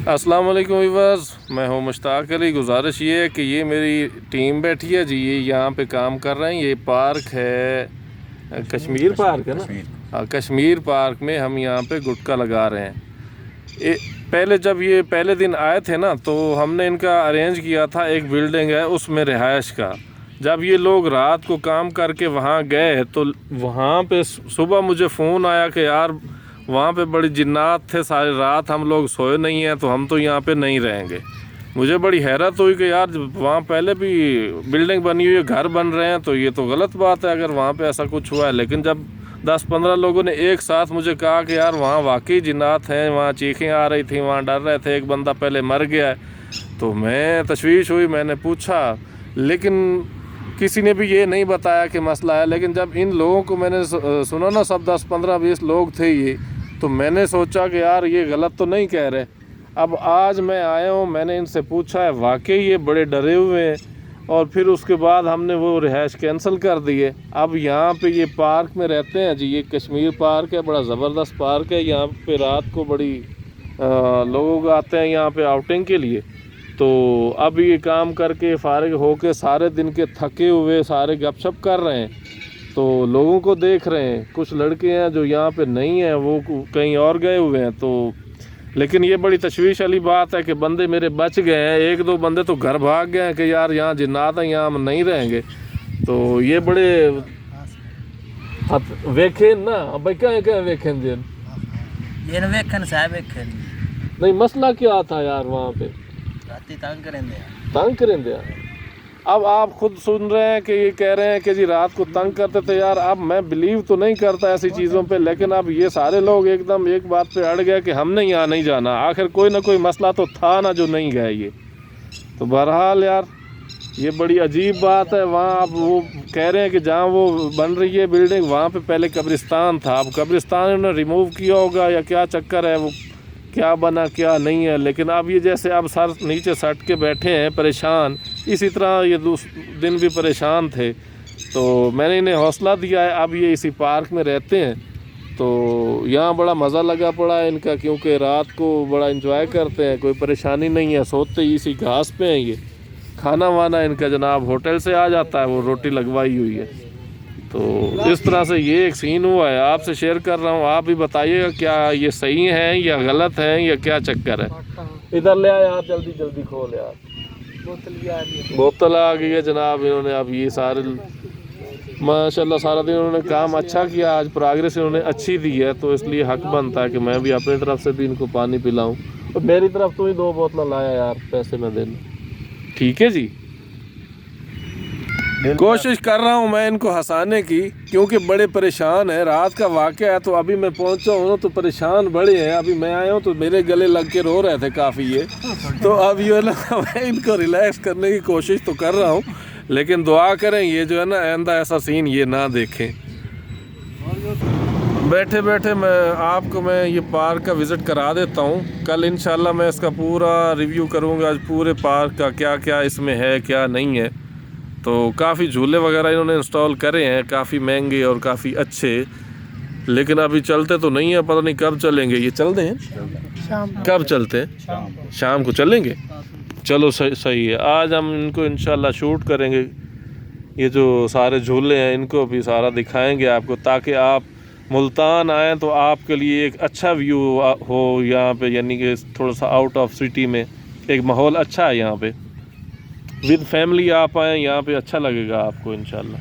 السلام علیکم ویورز، میں ہوں مشتاق علی۔ گزارش یہ ہے کہ یہ میری ٹیم بیٹھی ہے جی، یہ یہاں پہ کام کر رہے ہیں۔ یہ پارک ہے کشمیر پارک ہے نا، ہاں کشمیر پارک میں ہم یہاں پہ گٹکا لگا رہے ہیں۔ پہلے جب یہ پہلے دن آئے تھے نا تو ہم نے ان کا ارینج کیا تھا، ایک بلڈنگ ہے اس میں رہائش کا۔ جب یہ لوگ رات کو کام کر کے وہاں گئے تو وہاں پہ صبح مجھے فون آیا کہ یار وہاں پہ بڑی جنات تھے، ساری رات ہم لوگ سوئے نہیں ہیں تو ہم تو یہاں پہ نہیں رہیں گے۔ مجھے بڑی حیرت ہوئی کہ یار وہاں پہلے بھی بلڈنگ بنی ہوئی ہے، گھر بن رہے ہیں، تو یہ تو غلط بات ہے اگر وہاں پہ ایسا کچھ ہوا ہے۔ لیکن جب 10-15 لوگوں نے ایک ساتھ مجھے کہا کہ یار وہاں واقعی جنات ہیں، وہاں چیخیں آ رہی تھیں، وہاں ڈر رہے تھے، ایک بندہ پہلے مر گیا ہے، تو میں تشویش ہوئی، میں نے پوچھا، لیکن کسی نے بھی یہ نہیں بتایا کہ مسئلہ ہے۔ لیکن جب ان لوگوں کو میں نے سنا نا، سب 10-15-20 لوگ تھے یہ، تو میں نے سوچا کہ یار یہ غلط تو نہیں کہہ رہے۔ اب آج میں آیا ہوں، میں نے ان سے پوچھا ہے، واقعی یہ بڑے ڈرے ہوئے ہیں، اور پھر اس کے بعد ہم نے وہ رہائش کینسل کر دی ہے۔ اب یہاں پہ یہ پارک میں رہتے ہیں جی، یہ کشمیر پارک ہے، بڑا زبردست پارک ہے۔ یہاں پہ رات کو بڑی لوگ آتے ہیں یہاں پہ آؤٹنگ کے لیے۔ تو اب یہ کام کر کے فارغ ہو کے سارے دن کے تھکے ہوئے سارے گپ شپ کر رہے ہیں، تو لوگوں کو دیکھ رہے ہیں۔ کچھ لڑکے ہیں جو یہاں پہ نہیں ہیں، وہ کہیں اور گئے ہوئے ہیں، تو لیکن یہ بڑی تشویش والی بات ہے کہ بندے میرے بچ گئے ہیں، 1-2 بندے تو گھر بھاگ گئے ہیں کہ یار یہاں جنات ہیں، یہاں ہم نہیں رہیں گے۔ تو یہ بڑے ویکھیں نا بھائی، کہیں ویکھیں دین یہ نہ ویکھن صاحب ویکھن نہیں، مسئلہ کیا تھا یار وہاں پہ؟ راتی تنگ کریں دیا۔ اب آپ خود سن رہے ہیں کہ یہ کہہ رہے ہیں کہ جی رات کو تنگ کرتے تھے۔ یار اب میں بلیو تو نہیں کرتا ایسی چیزوں پہ، لیکن اب یہ سارے لوگ ایک دم ایک بات پہ اڑ گئے کہ ہم نے یہاں نہیں جانا۔ آخر کوئی نہ کوئی مسئلہ تو تھا نا جو نہیں گئے یہ۔ تو بہرحال یار یہ بڑی عجیب بات ہے۔ وہاں اب وہ کہہ رہے ہیں کہ جہاں وہ بن رہی ہے بلڈنگ، وہاں پہ پہلے قبرستان تھا۔ اب قبرستان انہوں نے ریموو کیا ہوگا یا کیا چکر ہے، وہ کیا بنا کیا نہیں ہے۔ لیکن اب یہ جیسے اب سر نیچے سٹ کے بیٹھے ہیں پریشان، اسی طرح یہ دن بھی پریشان تھے، تو میں نے انہیں حوصلہ دیا ہے۔ اب یہ اسی پارک میں رہتے ہیں، تو یہاں بڑا مزہ لگا پڑا ہے ان کا، کیونکہ رات کو بڑا انجوائے کرتے ہیں، کوئی پریشانی نہیں ہے، سوتے ہی اسی گھاس پہ ہیں یہ۔ کھانا وانا ان کا جناب ہوٹل سے آ جاتا ہے، وہ روٹی لگوائی ہوئی ہے۔ تو اس طرح سے یہ ایک سین ہوا ہے، آپ سے شیئر کر رہا ہوں۔ آپ بھی بتائیے گا کیا یہ صحیح ہے یا غلط ہے یا کیا چکر ہے۔ ادھر لے آئے آپ، جلدی جلدی کھول یار، بوتل آ گئی ہے جناب۔ انہوں نے اب یہ سارے ماشاءاللہ سارا دن انہوں نے کام اچھا کیا، آج پروگریس انہوں نے اچھی دی ہے، تو اس لیے حق بنتا ہے کہ میں بھی اپنی طرف سے بھی ان کو پانی پلاؤں۔ اور میری طرف تو ہی 2 بوتل لایا یار، پیسے میں دینا، ٹھیک ہے جی۔ کوشش کر رہا ہوں میں ان کو ہنسانے کی، کیونکہ بڑے پریشان ہیں۔ رات کا واقعہ ہے، تو ابھی میں پہنچا ہوں تو پریشان بڑے ہیں۔ ابھی میں آیا ہوں تو میرے گلے لگ کے رو رہے تھے کافی یہ، تو اب یہ نا میں ان کو ریلیکس کرنے کی کوشش تو کر رہا ہوں، لیکن دعا کریں یہ جو ہے نا آئندہ ایسا سین یہ نہ دیکھیں۔ بیٹھے بیٹھے میں یہ پارک کا وزٹ کرا دیتا ہوں۔ کل انشاءاللہ میں اس کا پورا ریویو کروں گا، آج پورے پارک کا کیا کیا اس میں ہے کیا نہیں ہے۔ تو کافی جھولے وغیرہ انہوں نے انسٹال کرے ہیں، کافی مہنگے اور کافی اچھے، لیکن ابھی چلتے تو نہیں ہیں، پتہ نہیں کب چلیں گے۔ یہ چلتے ہیں کب چلتے ہیں؟ شام کو چلیں گے، چلو صحیح ہے۔ آج ہم ان کو انشاءاللہ شوٹ کریں گے، یہ جو سارے جھولے ہیں ان کو بھی سارا دکھائیں گے آپ کو، تاکہ آپ ملتان آئیں تو آپ کے لیے ایک اچھا ویو ہو یہاں پہ، یعنی کہ تھوڑا سا آؤٹ آف سٹی میں ایک ماحول اچھا ہے یہاں پہ۔ ود فیملی آپ آئیں یہاں پہ، اچھا لگے گا آپ کو انشاءاللہ۔